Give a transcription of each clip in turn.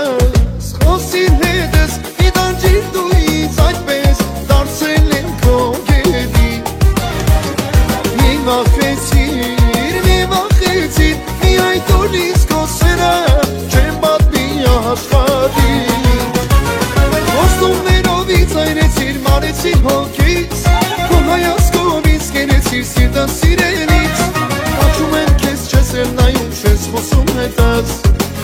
հետս խոսիր հետս մի տանջիր դու ինձ այդպես դարձել եմ քո գերի մի վախեցիր մի այդ օրից քո սերը չեմ պատմի աշխարհի Ոստումներովից այրեցիր մարեցիր հոգից քո հայացքով ինձ կերեցիր սիրտս սիրելից Աչում եմ քեզ չես էլ նայում չես խոսում հետս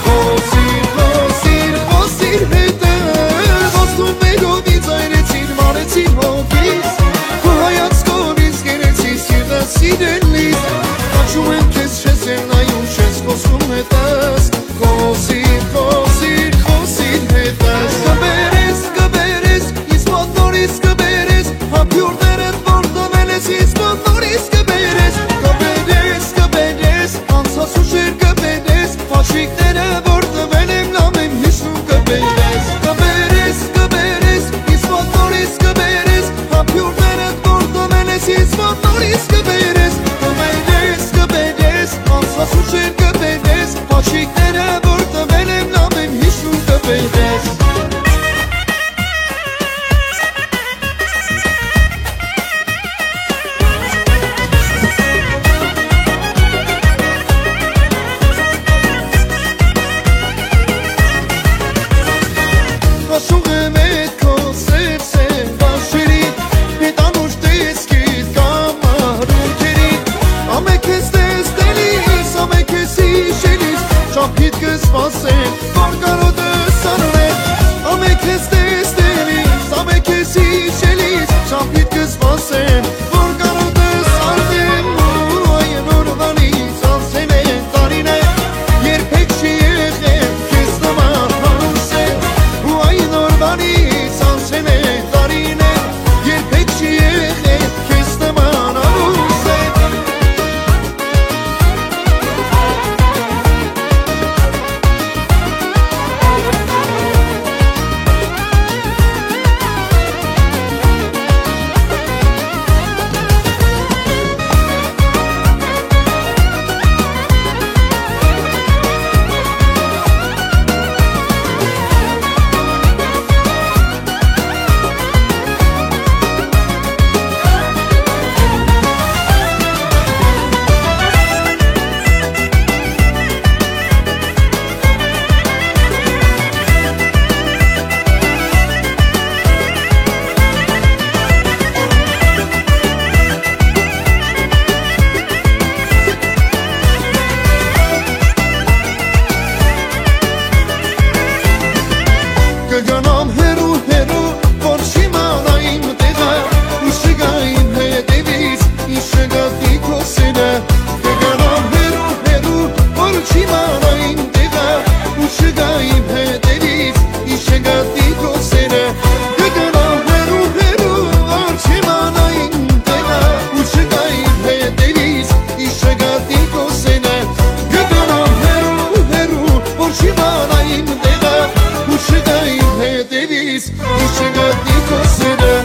Խոսիր, խոսիր, խոսիր հետս Ոստումներովից այրեցիր մարեցիր հոգից քո հայացքով ինձ կերեցիր սիրտս սիրելից Աչում եմ քեզ չես էլ նայում չես խոսում հետս Խոսիր, խոսիր, խոսիր հետս Կբերես, ինձ մոտ նորից կբերես Հապյուրներդ որ տվել ես ինձ մոտ նորից կբերես Կբերես, անցած ուշեր կբերես Փաշիկները որ տվել եմ լավ եմ հիշում կբերես Կբերես, ինձ մոտ նորից կբերես Հապյուրներդ որ տվել ես ինձ մոտ նորից կբերես Կբերես, անցած ուշեր կբերես Փաշիկները որ տվել եմ լավ եմ հիշում կբերես Աշուղ եմ էդ քո սերսեմ բաշերի Հետ անուշ տեսքիտ կամարում կերիտ Ամեկ ես տեսնելիս, ամեկ ես իշելիս Չապիտ կսպասեմ, որ կարոտս արնեմ Ամեկ ես տեսնելիս, ամեկ ես իշելիս Չապիտ կսպասեմ, որ կարոտս արնեմ Այն օրվանից անցել են տարիներ Երբեք չի եղեմ քեզ նման հարուսել Այն օրվանից անցել են տարիներ Երբեք չի եղել քեզ նման հարուսել Կգանամ հերու, որ շիմանա իմ տեղը Ինչ չգա իմ հետևից, ինչ չգատի քո սերը Կգանամ հերու, որ շիմանա իմ տեղը Ինչ չգա իմ հետևից, ինչ չգատի քո սերը Կգանամ հերու, որ շիմանա իմ տեղը Ինչ չգա իմ հետևից, ինչ չգատի քո սերը Կգանամ հերու, որ շիմանա իմ տեղը Ինչ չգա իմ հետևից, ինչ չգատի քո սերը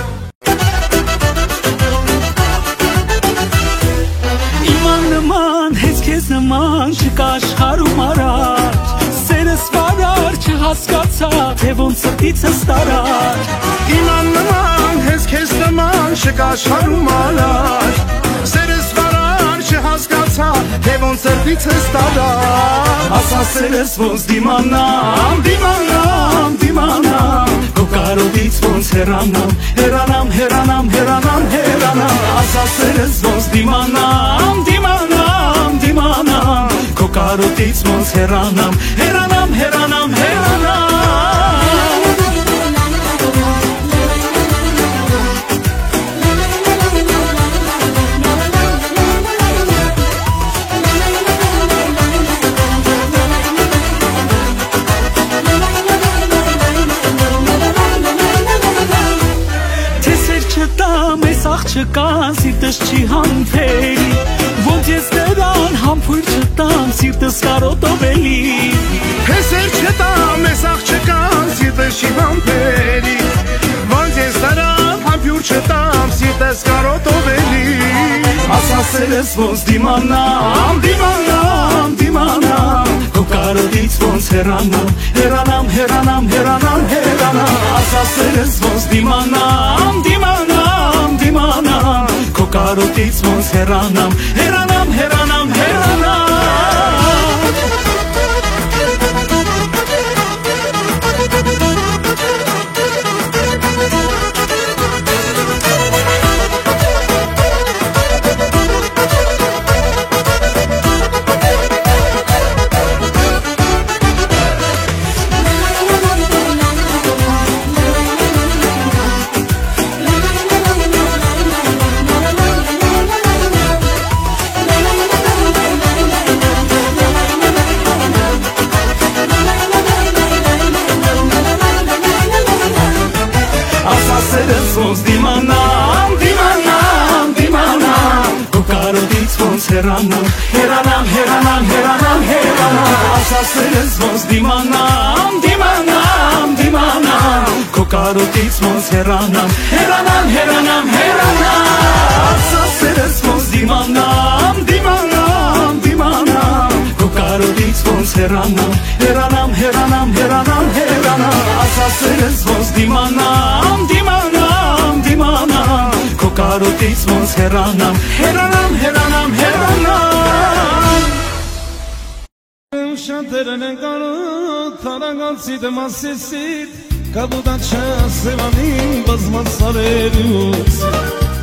Իման նման, հեզ քեզ նման չկա աշխարհում առաջ Սերս վարար չհասկացա, թե ոնց սրտիցս տարար Իման նման, հեզ քեզ նման չկա աշխարհում առաջ Սերս վարար չհասկացա, թե ոնց սրտիցս տարար Ասա սերս ոնց դիմանամ Քո կարոտից ոնց հեռանամ Ասա սերս ոնց դիմանամ Քո կարոտից ոնց հեռանամ Չկան, սիրտս չի համբերի Ոնց ես նրան համբույր չտամ, սիրտս կարոտով էլի Հեսեր չտամ, ես աղջկան, սիրտս չի համբերի Ոնց ես նրան համբույր չտամ, սիրտս կարոտով էլի Ասա սերս ոնց դիմանամ Քո կարոտից ոնց հեռանամ, հեռանամ, հեռանամ, հեռանամ, հեռանամ, ասասերս ոնց դիմանամ, դիմանամ, դիմանամ, քո կարոտից ոնց հեռանամ, հեռանամ, հեռանամ, հեռանամ ոնց դիմանամ, դիմանամ, դիմանամ, քո կարոտից ոնց հեռանամ, հեռանամ, հեռանամ, հեռանամ, հեռանամ, ասասերս ոնց դիմանամ, դիմանամ, դիմանամ, քո կարոտից ոնց հեռանամ, հեռանամ, հեռանամ, հեռանամ, ասասերս ոնց դիմանամ, դիմանամ, դիմանամ, քո կարոտից ոնց հեռանամ, հեռանամ, հեռանամ, հեռանամ, հեռանամ, ասասերս ոնց դիմանամ, դիմանամ, դիմանամ, քո կարոտից ոնց հեռանամ, հեռանամ, հեռանամ, հեռանամ Շատերն են կարոտ, թարագանցի դմասիսիտ Կաբուդաչա սևանին բազմած սարերի ուսի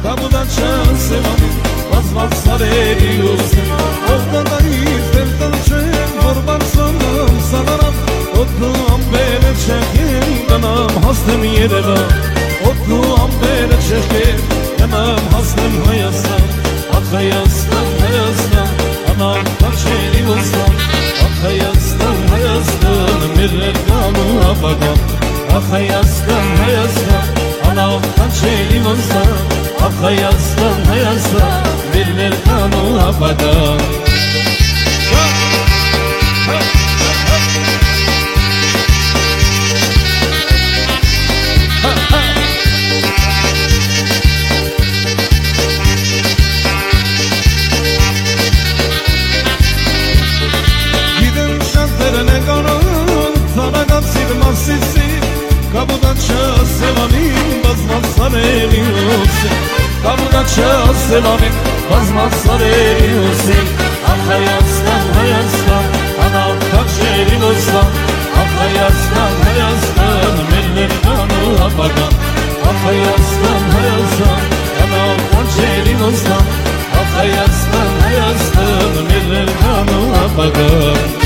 Կաբուդաչա սևանին բազմած սարերի ուսի Ողնադայից դել տլչեն, որ բարձանամ սանարամ Ոտնու ամբերը չեղեն, գնամ հասնեմ երևան Ոտնու ամբերը չեղեն, գնամ հասնեմ Հայաստան Ախ Հայաստան, Հայաստան, անամ կարչերի ոստան Հայաստան, Հայաստան, մեր ներկան ու ապագան Ախ Հայաստան, Հայաստան, անավ կանչելի ոնստան Ախ Հայաստան, Հայաստան, մեր ներկան ու ապագան Կաբուդաչա սևանին բազմած սարերի ուսի Կաբուդաչա սևանին բազմած սարերի ուսի Ախ Հայաստան, Հայաստան, անավ կարչերի ոստան Ախ Հայաստան, Հայաստան, մեր ներկան ու ապագան Ախ Հայաստան, Հայաստան, անավ կարչերի ոստան Ախ Հայաստան, Հայաստան, մեր ներկան ու ապագան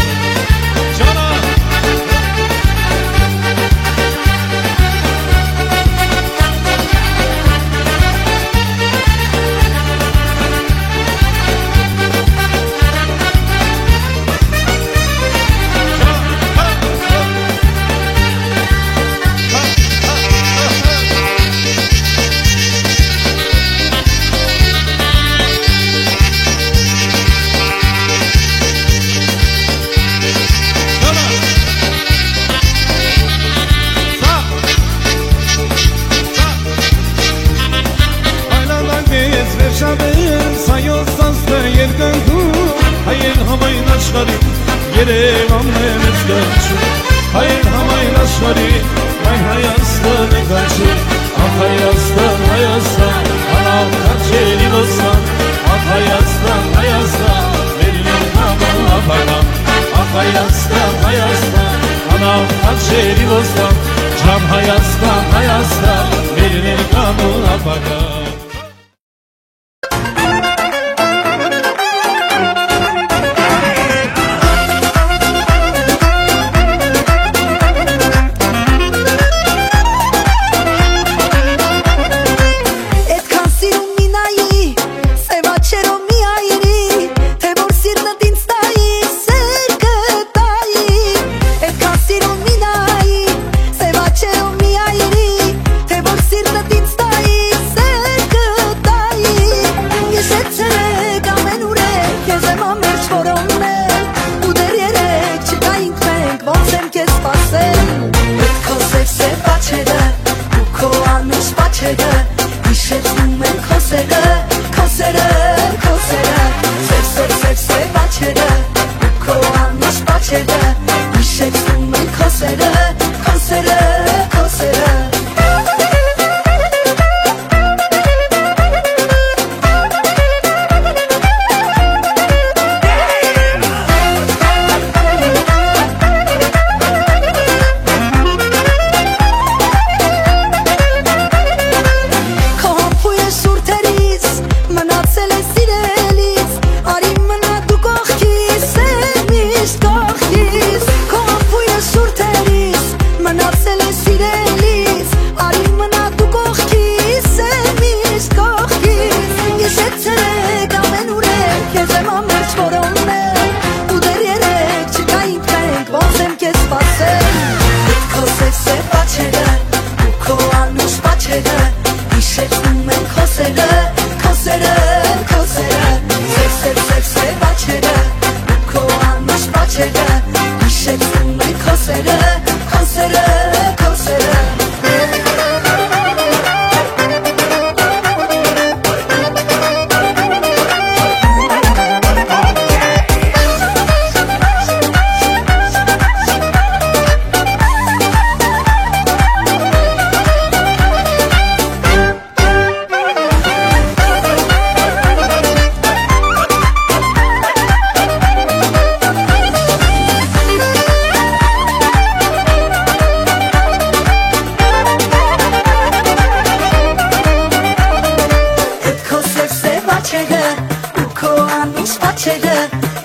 Երևանն է մեծ գաչու Հայեր համայն աշխարի Այն Հայաստանը գաչու Ախ Հայաստան, Հայաստան Անավ կանչելի ոստան Ախ Հայաստան, Հայաստան Մեր ներկան ու ապագան Ախ Հայաստան, Հայաստան Անավ կանչելի ոստան Ջամ Հայաստան, Հայաստան Մեր ներկան ու ապագան Seve, սիրելիս արի մնա դու կողքիս եմ միշտ կողքիս Գիշեցրեք ամեն ուրեք քեզ եմ ամերջ որոնել ու դեռ երեք չկա ինքնեք ոնց եմ քեզ սպասել Քո սեքսե պաչերը ու քո անուշ պաչերը հիշեցնում են քո սերը Սեքսե պաչերը ու քո անուշ պաչերը հիշեցնում են քո սերը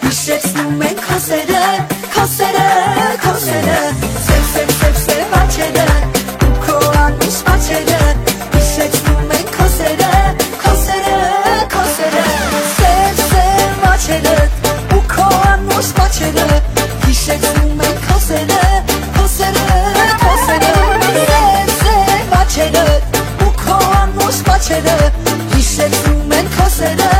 Հիշեցնում են քո սերը Սեքսե պաչերը ու քո անուշ պաչերը հիշեցնում են քո սերը Սեքսե պաչերը ու քո անուշ պաչերը հիշեցնում են քո սերը Սեքսե պաչերը ու քո անուշ պաչերը հիշեցնում են քո սերը